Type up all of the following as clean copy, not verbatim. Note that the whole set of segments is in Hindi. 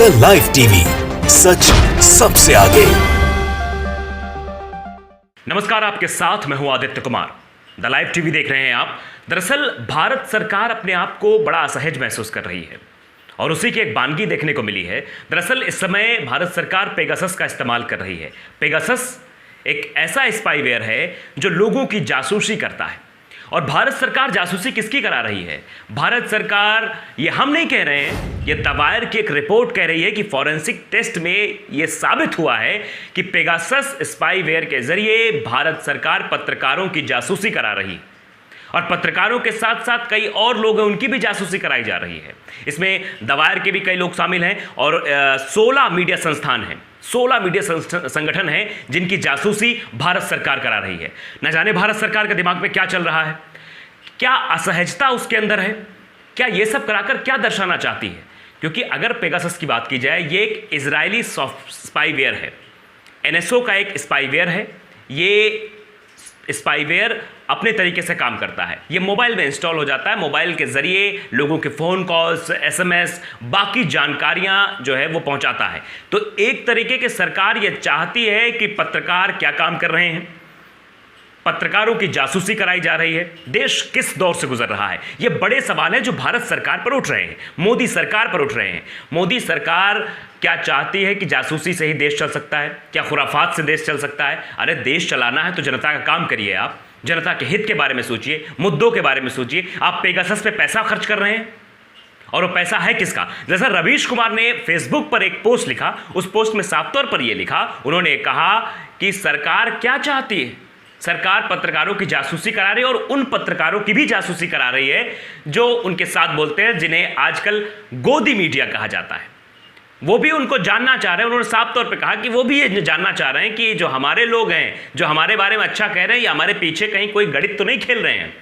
द लाइव टीवी, सच सबसे आगे। नमस्कार, आपके साथ मैं हूं Aditya Kumar. The live TV देख रहे हैं आप। दरअसल भारत सरकार अपने आप को बड़ा असहज महसूस कर रही है और उसी की एक बानगी देखने को मिली है। दरअसल इस समय भारत सरकार पेगासस का इस्तेमाल कर रही है। पेगासस एक ऐसा स्पाईवेयर है जो लोगों की जासूसी करता है। और भारत सरकार जासूसी किसकी करा रही है? भारत सरकार, ये हम नहीं कह रहे हैं, ये द वायर की एक रिपोर्ट कह रही है कि फॉरेंसिक टेस्ट में ये साबित हुआ है कि पेगासस स्पाईवेयर के जरिए भारत सरकार पत्रकारों की जासूसी करा रही है और पत्रकारों के साथ साथ कई और लोग हैं, उनकी भी जासूसी कराई जा रही है। इसमें द वायर के भी कई लोग शामिल हैं और 16 मीडिया संस्थान हैं, 16 मीडिया संगठन हैं जिनकी जासूसी भारत सरकार करा रही है। न जाने भारत सरकार के दिमाग में क्या चल रहा है, क्या असहजता उसके अंदर है, क्या ये सब कराकर क्या दर्शाना चाहती है? क्योंकि अगर पेगासस की बात की जाए, ये एक इजरायली सॉफ्ट स्पाईवेयर है, एनएसओ का एक स्पाईवेयर है। ये स्पाईवेयर अपने तरीके से काम करता है। ये मोबाइल में इंस्टॉल हो जाता है, मोबाइल के जरिए लोगों के फ़ोन कॉल्स, एसएमएस, बाकी जानकारियां जो है वो पहुंचाता है। तो एक तरीके के सरकार ये चाहती है कि पत्रकार क्या काम कर रहे हैं, पत्रकारों की जासूसी कराई जा रही है। देश किस दौर से गुजर रहा है, ये बड़े सवाल हैं जो भारत सरकार पर उठ रहे हैं, मोदी सरकार पर उठ रहे हैं। मोदी सरकार क्या चाहती है कि जासूसी से ही देश चल सकता है? क्या खुराफात से देश चल सकता है? अरे देश चलाना है तो जनता का काम करिए। आप जनता के हित के बारे में सोचिए, मुद्दों के बारे में सोचिए। आप पेगासस पे पैसा खर्च कर रहे हैं और वो पैसा है किसका? जैसा रवीश कुमार ने फेसबुक पर एक पोस्ट लिखा, उस पोस्ट में साफ तौर पर यह लिखा, उन्होंने कहा कि सरकार क्या चाहती है? सरकार पत्रकारों की जासूसी करा रही है और उन पत्रकारों की भी जासूसी करा रही है जो उनके साथ बोलते हैं, जिन्हें आजकल गोदी मीडिया कहा जाता है। वो भी उनको जानना चाह रहे हैं। उन्होंने साफ तौर पे कहा कि वो भी ये जानना चाह रहे हैं कि जो हमारे लोग हैं, जो हमारे बारे में अच्छा कह रहे हैं, या हमारे पीछे कहीं कोई गणित तो नहीं खेल रहे हैं।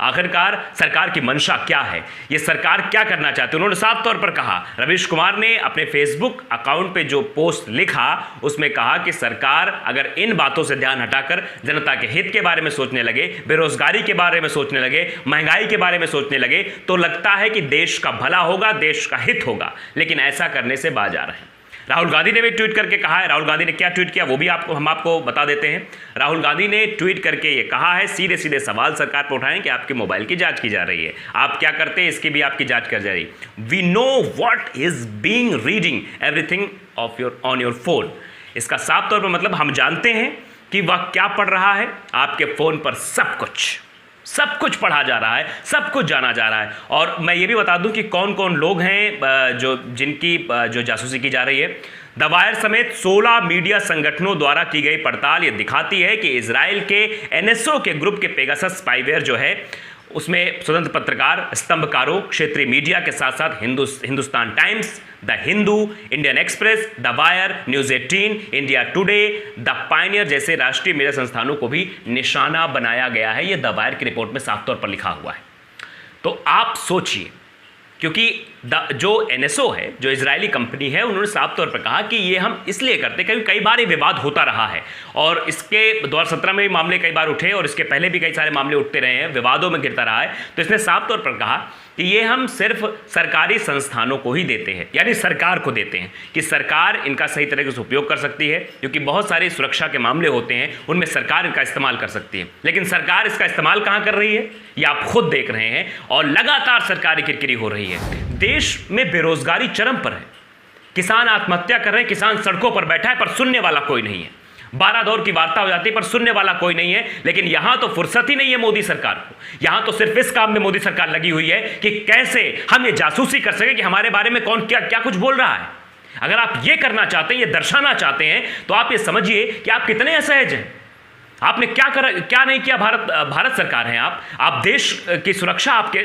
आखिरकार सरकार की मंशा क्या है, ये सरकार क्या करना चाहती है? उन्होंने साफ तौर पर कहा, रवीश कुमार ने अपने फेसबुक अकाउंट पे जो पोस्ट लिखा उसमें कहा कि सरकार अगर इन बातों से ध्यान हटाकर जनता के हित के बारे में सोचने लगे, बेरोजगारी के बारे में सोचने लगे, महंगाई के बारे में सोचने लगे, तो लगता है कि देश का भला होगा, देश का हित होगा। लेकिन ऐसा करने से बाज आ रहे हैं। राहुल गांधी ने भी ट्वीट करके कहा है। राहुल गांधी ने क्या ट्वीट किया वो भी हम आपको बता देते हैं। राहुल गांधी ने ट्वीट करके ये कहा है, सीधे सीधे सवाल सरकार पर उठाएं कि आपके मोबाइल की जांच की जा रही है, आप क्या करते हैं इसकी भी आपकी जांच कर जा रही है। We know what is being reading everything of your on your phone. इसका साफ तौर पर मतलब हम जानते हैं कि वह क्या पढ़ रहा है। आपके फोन पर सब कुछ पढ़ा जा रहा है, सब कुछ जाना जा रहा है। और मैं ये भी बता दूं कि कौन कौन लोग हैं जिनकी जासूसी की जा रही है। द वायर समेत 16 मीडिया संगठनों द्वारा की गई पड़ताल ये दिखाती है कि इजराइल के एनएसओ के ग्रुप के पेगासस स्पाईवेयर जो है उसमें स्वतंत्र पत्रकार, स्तंभकारों, क्षेत्रीय मीडिया के साथ साथ Hindustan times, the Hindu, Indian express, the wire, news 18, India today, the Pioneer जैसे राष्ट्रीय मीडिया संस्थानों को भी निशाना बनाया गया है। यह द वायर की रिपोर्ट में साफ तौर पर लिखा हुआ है। तो आप सोचिए, क्योंकि जो एनएसओ है, जो इजरायली कंपनी है, उन्होंने साफ तौर पर कहा कि ये हम इसलिए करते क्योंकि कई बार ये विवाद होता रहा है और इसके 2017 में भी मामले कई बार उठे और इसके पहले भी कई सारे मामले उठते रहे हैं, विवादों में गिरता रहा है। तो इसने साफ तौर पर कहा कि ये हम सिर्फ सरकारी संस्थानों को ही देते हैं, यानी सरकार को देते हैं कि सरकार इनका सही तरीके से उपयोग कर सकती है, क्योंकि बहुत सारे सुरक्षा के मामले होते हैं उनमें सरकार इनका इस्तेमाल कर सकती है। लेकिन सरकार इसका इस्तेमाल कहाँ कर रही है ये आप खुद देख रहे हैं और लगातार सरकारी किरकिरी हो रही है। देश में बेरोजगारी चरम पर है, किसान आत्महत्या कर रहे हैं, किसान सड़कों पर बैठा है पर सुनने वाला कोई नहीं है। 12 दौर की वार्ता हो जाती है पर सुनने वाला कोई नहीं है। लेकिन यहां तो फुर्सत ही नहीं है मोदी सरकार को। यहां तो सिर्फ इस काम में मोदी सरकार लगी हुई है कि कैसे हम ये जासूसी कर सके कि हमारे बारे में कौन क्या क्या कुछ बोल रहा है। अगर आप ये करना चाहते हैं, ये दर्शाना चाहते हैं, तो आप ये समझिए कि आप कितने असहज हैं। आपने क्या नहीं किया। भारत सरकार है आप देश की सुरक्षा आपके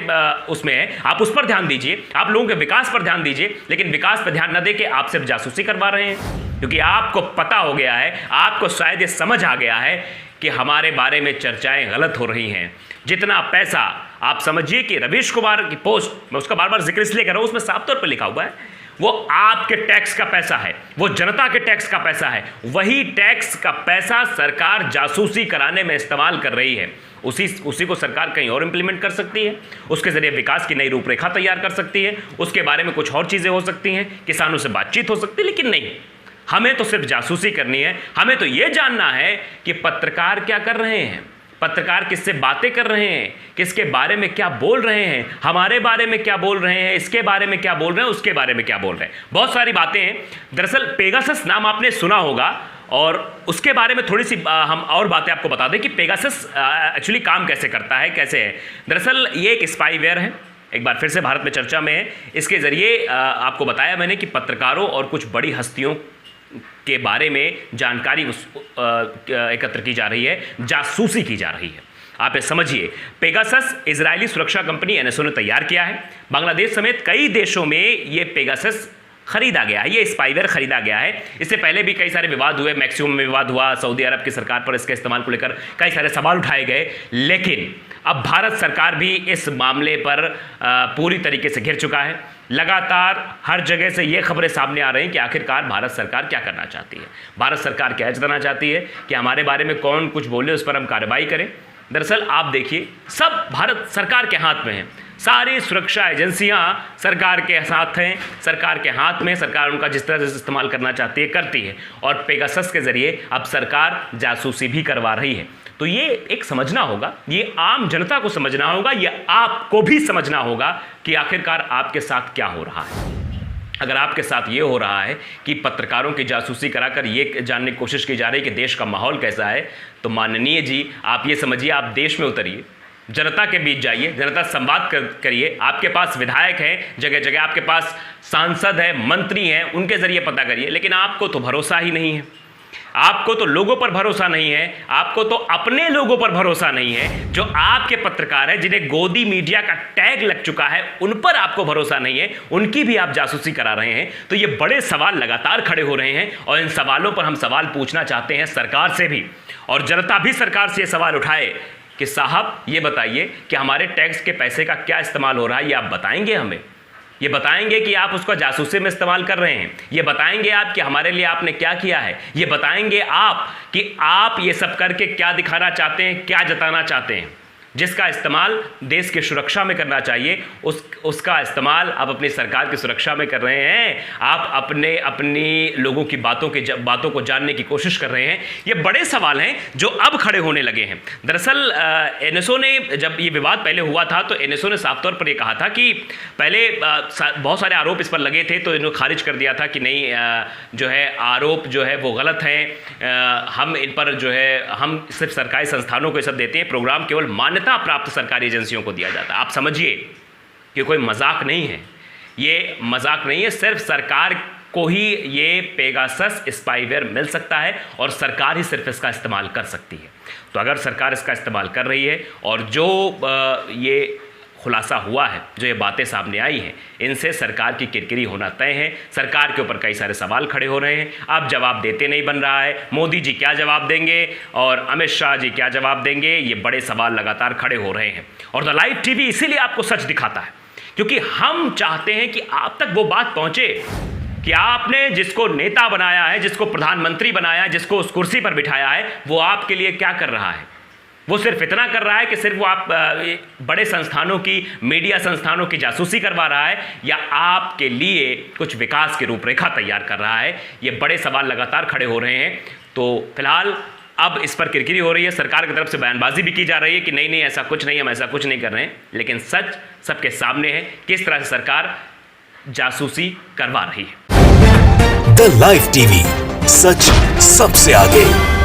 उसमें है, आप उस पर ध्यान दीजिए, आप लोगों के विकास पर ध्यान दीजिए। लेकिन विकास पर ध्यान न देके आप सिर्फ जासूसी करवा रहे हैं, क्योंकि आपको पता हो गया है, आपको शायद ये समझ आ गया है कि हमारे बारे में चर्चाएं गलत हो रही हैं। जितना पैसा, आप समझिए कि रवीश कुमार की पोस्ट, मैं उसका बार बार जिक्र इसलिए कर रहा हूं, उसमें साफ तौर पर लिखा हुआ है वो आपके टैक्स का पैसा है, वो जनता के टैक्स का पैसा है। वही टैक्स का पैसा सरकार जासूसी कराने में इस्तेमाल कर रही है। उसी को सरकार कहीं और इंप्लीमेंट कर सकती है, उसके ज़रिए विकास की नई रूपरेखा तैयार कर सकती है, उसके बारे में कुछ और चीज़ें हो सकती हैं, किसानों से बातचीत हो सकती है। लेकिन नहीं, हमें तो सिर्फ जासूसी करनी है। हमें तो ये जानना है कि पत्रकार क्या कर रहे हैं, पत्रकार किससे बातें कर रहे हैं, किसके बारे में क्या बोल रहे हैं, हमारे बारे में क्या बोल रहे हैं, इसके बारे में क्या बोल रहे हैं, उसके बारे में क्या बोल रहे हैं। बहुत सारी बातें हैं। दरअसल पेगासस नाम आपने सुना होगा, और उसके बारे में थोड़ी सी हम और बातें आपको बता दें कि पेगासस एक्चुअली काम कैसे करता है, कैसे है। दरअसल ये एक स्पाईवेयर है, एक बार फिर से भारत में चर्चा में है। इसके ज़रिए आपको बताया मैंने कि पत्रकारों और कुछ बड़ी हस्तियों के बारे में जानकारी एकत्र की जा रही है, जासूसी की जा रही है। आप ये समझिए, पेगासस इजरायली सुरक्षा कंपनी एनएसओ ने तैयार किया है। बांग्लादेश समेत कई देशों में ये पेगासस खरीदा गया है, ये स्पाईवेयर खरीदा गया है। इससे पहले भी कई सारे विवाद हुए, मैक्सिमम में विवाद हुआ, सऊदी अरब की सरकार पर इसके इस्तेमाल को लेकर कई सारे सवाल उठाए गए। लेकिन अब भारत सरकार भी इस मामले पर पूरी तरीके से घिर चुका है। लगातार हर जगह से ये खबरें सामने आ रही हैं कि आखिरकार भारत सरकार क्या करना चाहती है। भारत सरकार क्या जताना चाहती है कि हमारे बारे में कौन कुछ बोले उस पर हम कार्रवाई करें। दरअसल आप देखिए, सब भारत सरकार के हाथ में है। सारी सुरक्षा एजेंसियां सरकार के साथ हैं, सरकार के हाथ में। सरकार उनका जिस तरह से इस्तेमाल करना चाहती है करती है, और पेगासस के ज़रिए अब सरकार जासूसी भी करवा रही है। तो ये एक समझना होगा, ये आम जनता को समझना होगा, ये आपको भी समझना होगा कि आखिरकार आपके साथ क्या हो रहा है। अगर आपके साथ ये हो रहा है कि पत्रकारों की जासूसी कराकर ये जानने की कोशिश की जा रही है कि देश का माहौल कैसा है, तो माननीय जी आप ये समझिए, आप देश में उतरिए, जनता के बीच जाइए, जनता से संवाद करिए। आपके पास विधायक हैं, जगह जगह आपके पास सांसद हैं, मंत्री हैं, उनके ज़रिए पता करिए। लेकिन आपको तो भरोसा ही नहीं है, आपको तो लोगों पर भरोसा नहीं है, आपको तो अपने लोगों पर भरोसा नहीं है। जो आपके पत्रकार हैं, जिन्हें गोदी मीडिया का टैग लग चुका है, उन पर आपको भरोसा नहीं है, उनकी भी आप जासूसी करा रहे हैं। तो ये बड़े सवाल लगातार खड़े हो रहे हैं, और इन सवालों पर हम सवाल पूछना चाहते हैं सरकार से भी, और जनता भी सरकार से ये सवाल उठाए कि साहब ये बताइए कि हमारे टैक्स के पैसे का क्या इस्तेमाल हो रहा है। ये आप बताएंगे हमें, ये बताएंगे कि आप उसको जासूसी में इस्तेमाल कर रहे हैं, ये बताएंगे आप कि हमारे लिए आपने क्या किया है, ये बताएंगे आप कि आप ये सब करके क्या दिखाना चाहते हैं, क्या जताना चाहते हैं। जिसका इस्तेमाल देश की सुरक्षा में करना चाहिए, उसका इस्तेमाल आप अपनी सरकार की सुरक्षा में कर रहे हैं। आप अपनी लोगों की बातों को जानने की कोशिश कर रहे हैं। ये बड़े सवाल हैं जो अब खड़े होने लगे हैं। दरअसल एनएसओ ने, जब ये विवाद पहले हुआ था, तो एनएसओ ने साफ तौर पर ये कहा था कि पहले बहुत सारे आरोप इस पर लगे थे, तो इन्होंने खारिज कर दिया था कि नहीं, जो है आरोप जो है वो गलत हैं। हम इन पर जो है, हम सिर्फ सरकारी संस्थानों को ये सब देते हैं, प्रोग्राम केवल मान्यता प्राप्त सरकारी एजेंसियों को दिया जाता है। आप समझिए कि कोई मजाक नहीं है, ये मजाक नहीं है। सिर्फ सरकार को ही ये पेगासस स्पाईवेयर मिल सकता है, और सरकार ही सिर्फ इसका इस्तेमाल कर सकती है। तो अगर सरकार इसका इस्तेमाल कर रही है, और जो ये खुलासा हुआ है, जो ये बातें सामने आई हैं, इनसे सरकार की किरकिरी होना तय है। सरकार के ऊपर कई सारे सवाल खड़े हो रहे हैं। अब जवाब देते नहीं बन रहा है। मोदी जी क्या जवाब देंगे और अमित शाह जी क्या जवाब देंगे, ये बड़े सवाल लगातार खड़े हो रहे हैं। और द लाइव टीवी इसीलिए आपको सच दिखाता है, क्योंकि हम चाहते हैं कि आप तक वो बात पहुंचे कि आपने जिसको नेता बनाया है, जिसको प्रधानमंत्री बनाया है, जिसको उस कुर्सी पर बिठाया है, वो आपके लिए क्या कर रहा है। वो सिर्फ इतना कर रहा है कि सिर्फ वो आप बड़े संस्थानों की, मीडिया संस्थानों की जासूसी करवा रहा है, या आपके लिए कुछ विकास की रूपरेखा तैयार कर रहा है। ये बड़े सवाल लगातार खड़े हो रहे हैं। तो फिलहाल अब इस पर किरकिरी हो रही है, सरकार की तरफ से बयानबाजी भी की जा रही है कि नहीं ऐसा कुछ नहीं, हम ऐसा कुछ नहीं कर रहे हैं। लेकिन सच सबके सामने है, किस तरह से सरकार जासूसी करवा रही है। द लाइव टीवी, सच सबसे आगे।